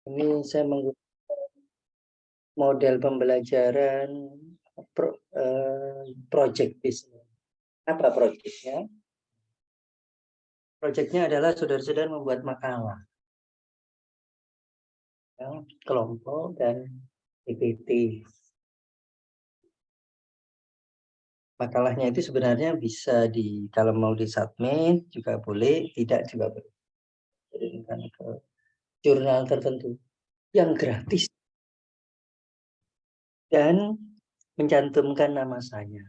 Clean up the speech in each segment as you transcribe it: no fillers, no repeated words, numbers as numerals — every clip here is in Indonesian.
Ini saya menggunakan model pembelajaran project based. Apa projectnya? Projectnya adalah saudara-saudara membuat makalah, ya, kelompok dan PPT. Makalahnya itu sebenarnya bisa kalau mau disubmit juga boleh, tidak juga boleh. Kirimkan ke jurnal tertentu yang gratis dan mencantumkan nama saya.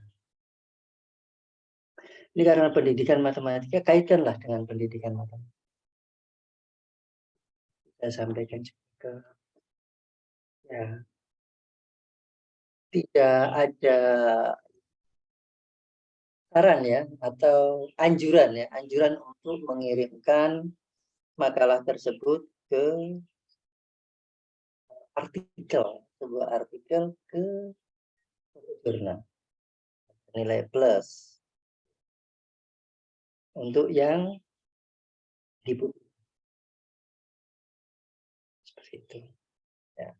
Ini karena pendidikan matematika, kaitkanlah dengan pendidikan matematika. Saya sampaikan juga, ya, tidak ada saran ya atau anjuran untuk mengirimkan makalah tersebut ke sebuah artikel ke jurnal nilai plus untuk yang dibutuhkan seperti itu. Ya.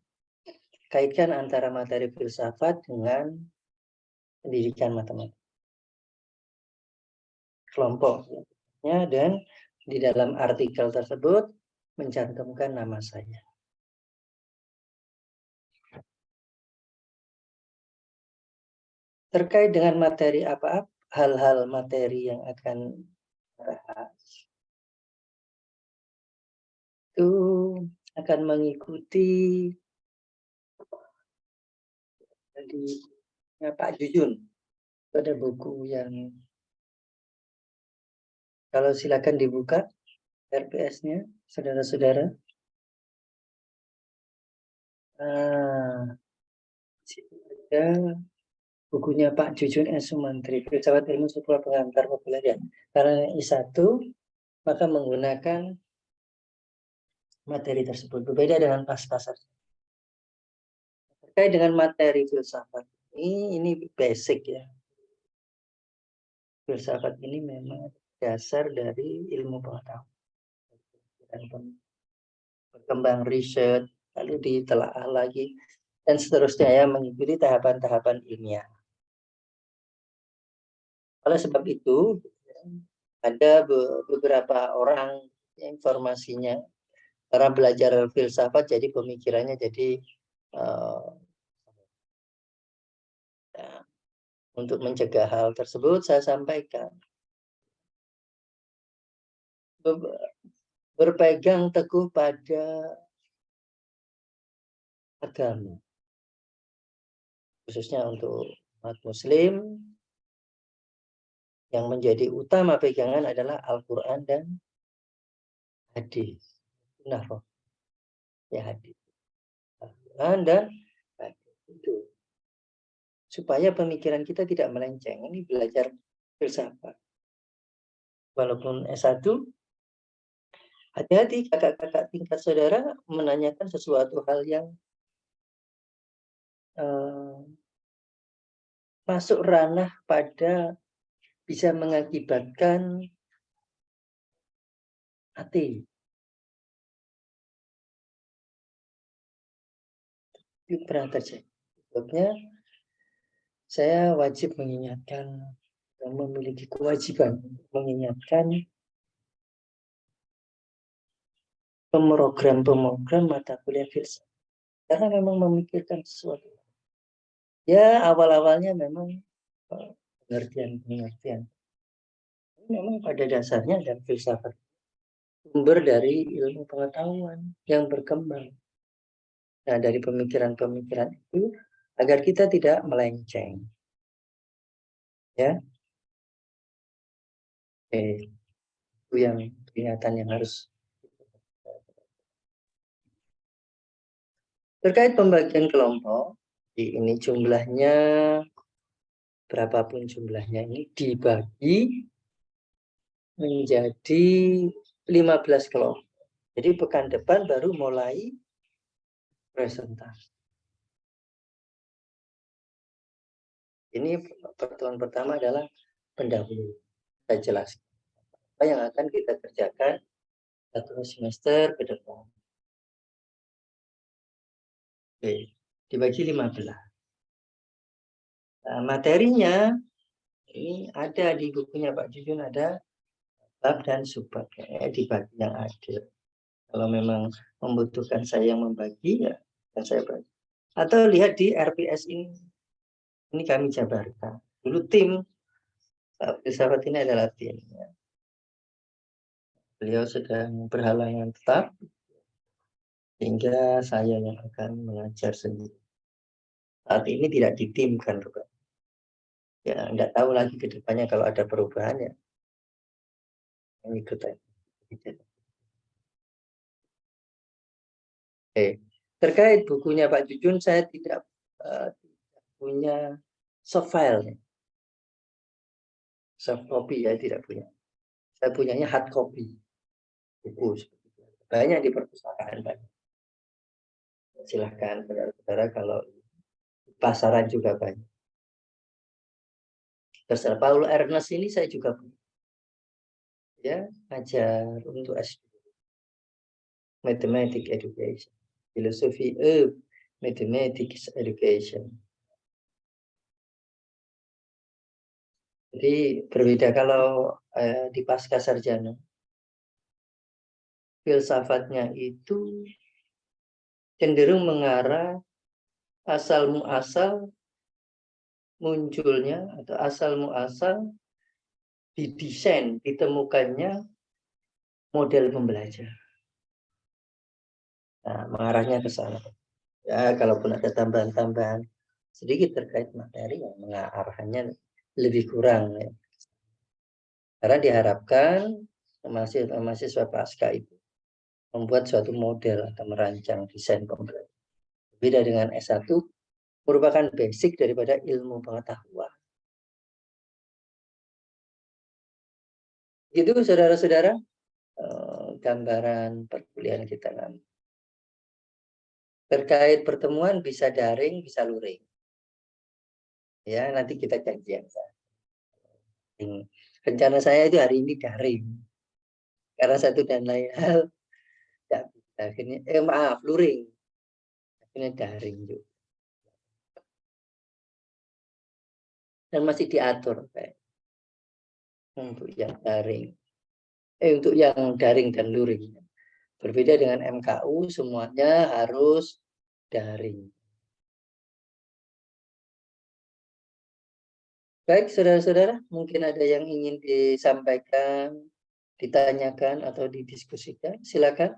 Kaitkan antara materi filsafat dengan pendidikan matematika kelompoknya, dan di dalam artikel tersebut mencantumkan nama saya. Terkait dengan materi apa, hal-hal materi yang akan bahas itu akan mengikuti dari Pak Jujun. Ada buku yang kalau silakan dibuka RPS-nya, saudara-saudara. Ada bukunya Pak Jujun S. Sumantri, Filsafat Ilmu Sebuah Pengantar Populer ya. Karena I1, maka menggunakan materi tersebut. Berbeda dengan pas-pasan. Terkait dengan materi filsafat, ini basic ya. Filsafat ini memang dasar dari ilmu pengetahuan. Dan berkembang riset, lalu ditelaah lagi, dan seterusnya ya, mengikuti tahapan-tahapan ilmiah. Oleh sebab itu, ada beberapa orang informasinya, cara belajar filsafat jadi pemikirannya jadi ya, untuk mencegah hal tersebut saya sampaikan berpegang teguh pada agama, khususnya untuk umat muslim, yang menjadi utama pegangan adalah Al-Quran dan hadis. Nah, ya hadis. Al-Quran dan hadis itu. Supaya pemikiran kita tidak melenceng. Ini belajar filsafat. Walaupun S1, hati-hati kakak-kakak tingkat saudara menanyakan sesuatu hal yang masuk ranah pada bisa mengakibatkan hati. Itu pernah terjadi. Sebabnya saya wajib mengingatkan dan memiliki kewajiban mengingatkan pemrogram mata kuliah filsafat. Karena memang memikirkan sesuatu. Ya, awal-awalnya memang pengertian. Memang pada dasarnya dan filsafat sumber dari ilmu pengetahuan yang berkembang. Nah, dari pemikiran-pemikiran itu agar kita tidak melenceng. Ya. Itu yang peringatan yang harus. Terkait pembagian kelompok, ini jumlahnya berapapun jumlahnya ini dibagi menjadi 15 kelompok. Jadi pekan depan baru mulai presentasi. Ini pertemuan pertama adalah pendahulu. Saya jelaskan apa yang akan kita kerjakan satu semester ke depan. Oke, dibagi 15. Nah, materinya ini ada di bukunya Pak Jujun, ada bab dan subbab, dibagi yang adil. Kalau memang membutuhkan saya yang membagi, ya dan saya bagi. Atau lihat di RPS ini kami jabarkan. Dulu tim filsafat ini adalah tim. Ya. Beliau sedang berhalangan tetap, sehingga saya yang akan mengajar sendiri. Saat ini tidak ditimkan, Bapak. Ya, nggak tahu lagi ke depannya kalau ada perubahan ya. Ikut aja. Terkait bukunya Pak Jujun, saya tidak punya soft file, soft copy ya, tidak punya. Saya punyanya hard copy buku. Banyak di perpustakaan, Pak. Silahkan saudara-saudara, kalau pasaran juga banyak. Terus Paul Ernest ini saya juga punya. Ya, ajar untuk S2. Mathematics Education. Filosofi Mathematics Education. Jadi berbeda kalau di pasca sarjana. Filsafatnya itu cenderung mengarah asal muasal munculnya atau asal muasal didesain, ditemukannya model pembelajar. Nah, mengarahnya ke sana. Ya, kalaupun ada tambahan-tambahan sedikit terkait materi, yang mengarahnya lebih kurang. Ya. Karena diharapkan mahasiswa pasca itu membuat suatu model atau merancang desain pembelajaran. Beda dengan S1, merupakan basic daripada ilmu pengetahuan. Gitu saudara-saudara, gambaran perkuliahan kita nanti. Terkait pertemuan bisa daring, bisa luring. Ya, nanti kita janjian. Rencana saya itu hari ini daring. Karena satu dan lain hal, akhirnya, maaf, luring. Akhirnya daring juga. Dan masih diatur, Pak. Untuk yang daring. Untuk yang daring dan luring. Berbeda dengan MKU, semuanya harus daring. Baik, saudara-saudara, mungkin ada yang ingin disampaikan, ditanyakan, atau didiskusikan. Silakan.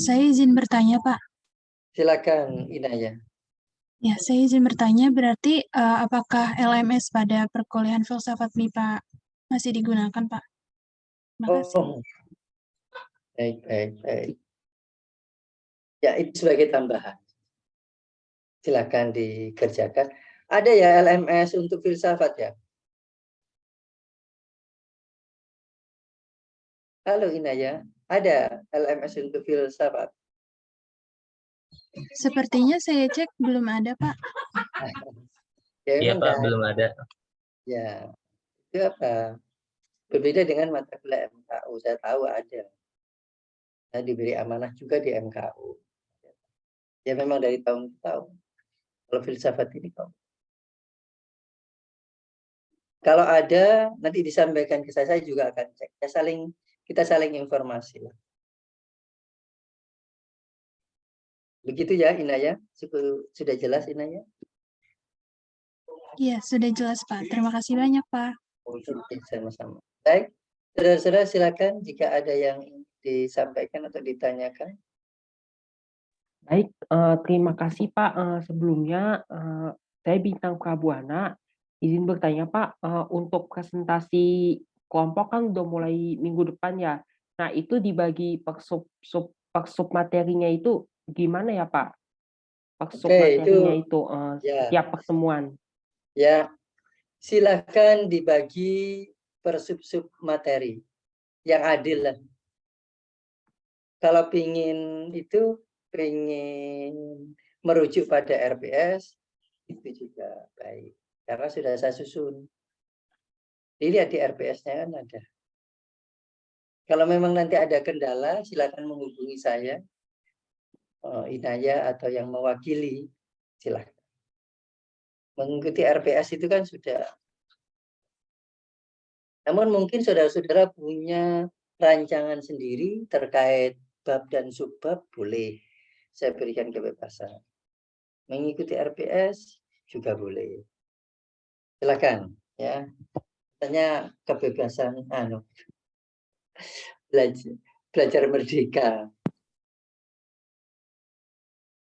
Saya izin bertanya, Pak. Silakan, Inaya. Ya, saya izin bertanya, berarti apakah LMS pada perkuliahan filsafat MIPA masih digunakan, Pak? Terima kasih. Oh, baik. Ya, itu sebagai tambahan. Silakan dikerjakan. Ada ya LMS untuk filsafat ya? Halo Inaya, ada LMS untuk filsafat? Sepertinya saya cek belum ada, Pak. Ya, Iya, Pak, belum ada. Ya, itu apa? Berbeda dengan mata kuliah MKU, saya tahu ada. Saya diberi amanah juga di MKU. Ya memang dari tahun ke tahun. Kalau filsafat ini kok. Kalau ada, nanti disampaikan ke saya juga akan cek. Kita saling informasi. Begitu ya Inaya, sudah jelas Inaya? Iya, sudah jelas, Pak. Terima kasih banyak, Pak. Sama-sama. Baik, saudara-saudara silakan jika ada yang disampaikan atau ditanyakan. Baik, terima kasih Pak. Sebelumnya saya Bintang Prabuana, izin bertanya Pak, untuk presentasi kelompok kan udah mulai minggu depan ya. Nah itu dibagi per sub materinya itu gimana ya Pak? Per sub materinya itu ya, setiap pertemuan. Ya, silakan dibagi per sub materi yang adil lah. Kalau pingin merujuk pada RPS, itu juga baik. Karena sudah saya susun. Dilihat di RPS-nya kan ada. Kalau memang nanti ada kendala, silakan menghubungi saya, Inaya atau yang mewakili, silakan. Mengikuti RPS itu kan sudah. Namun mungkin saudara-saudara punya rancangan sendiri terkait bab dan subbab, boleh. Saya berikan kebebasan. Mengikuti RPS juga boleh. Silakan ya. Tanya kebebasan belajar merdeka.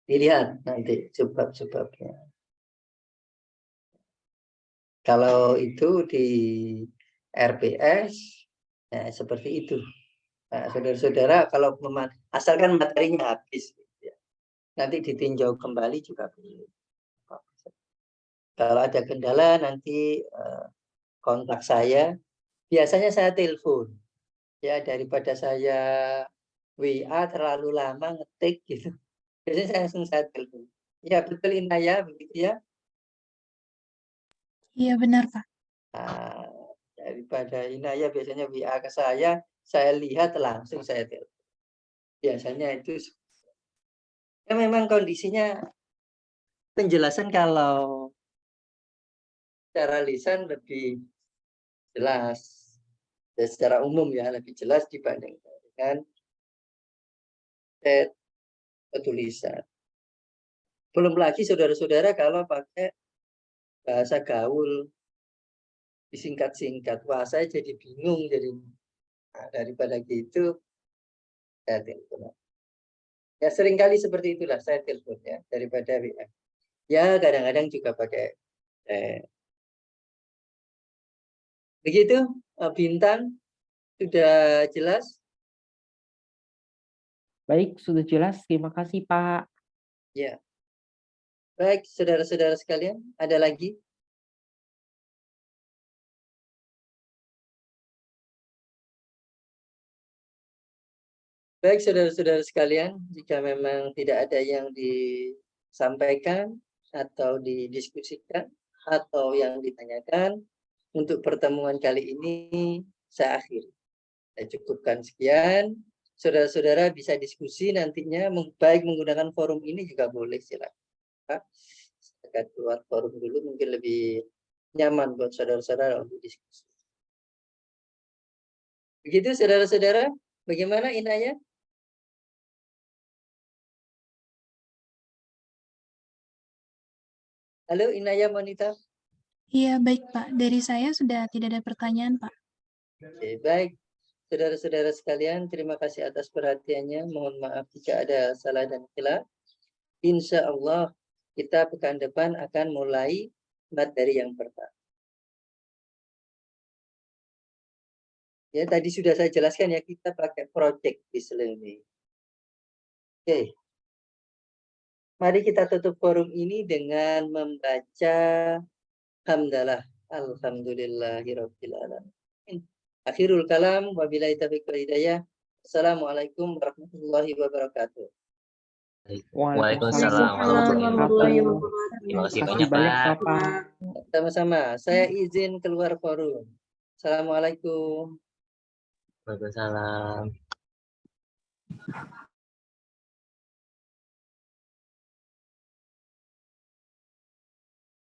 Dilihat nanti sebab-sebabnya. Kalau itu di RPS, ya seperti itu. Nah, saudara-saudara, kalau asalkan materinya habis, ya, nanti ditinjau kembali juga boleh. Kalau ada kendala nanti kontak saya. Biasanya saya telepon, ya daripada saya WA terlalu lama ngetik gitu. Biasanya saya telepon. Ya betul Inaya, begitu ya. Iya benar, Pak. Nah, daripada Inaya biasanya WA ke saya lihat langsung saya telepon. Biasanya itu ya memang kondisinya penjelasan kalau secara lisan lebih jelas. Ya, secara umum ya lebih jelas dibandingkan dengan chat tulisan. Belum lagi saudara-saudara kalau pakai bahasa gaul disingkat-singkat, wah saya jadi bingung, jadi daripada gitu saya telepon. Ya seringkali seperti itulah saya telepon ya daripada WA. Ya kadang-kadang juga pakai begitu. Bintang sudah jelas? Baik, sudah jelas. Terima kasih, Pak. Ya. Baik, saudara-saudara sekalian, ada lagi? Baik, saudara-saudara sekalian, jika memang tidak ada yang disampaikan atau didiskusikan atau yang ditanyakan, untuk pertemuan kali ini saya akhiri. Saya cukupkan sekian. Saudara-saudara bisa diskusi nantinya, baik menggunakan forum ini juga boleh, silakan. Saya keluar forum dulu, mungkin lebih nyaman buat saudara-saudara untuk diskusi. Begitu saudara-saudara, bagaimana Inaya? Halo Inaya Monita. Iya baik, Pak. Dari saya sudah tidak ada pertanyaan, Pak. Oke, baik. Saudara-saudara sekalian, terima kasih atas perhatiannya. Mohon maaf jika ada salah dan khilaf. Insya Allah kita pekan depan akan mulai materi yang pertama. Ya, tadi sudah saya jelaskan ya, kita pakai project based learning. Oke. Mari kita tutup forum ini dengan membaca hamdalah. Alhamdulillahirabbil alamin. Akhirul kalam, wabillahi taufiq wal hidayah. Assalamualaikum warahmatullahi wabarakatuh. Waalaikumsalam warahmatullahi wabarakatuh. Terima kasih banyak, Pak. Sama-sama. Saya izin keluar forum. Assalamualaikum. Waalaikumsalam.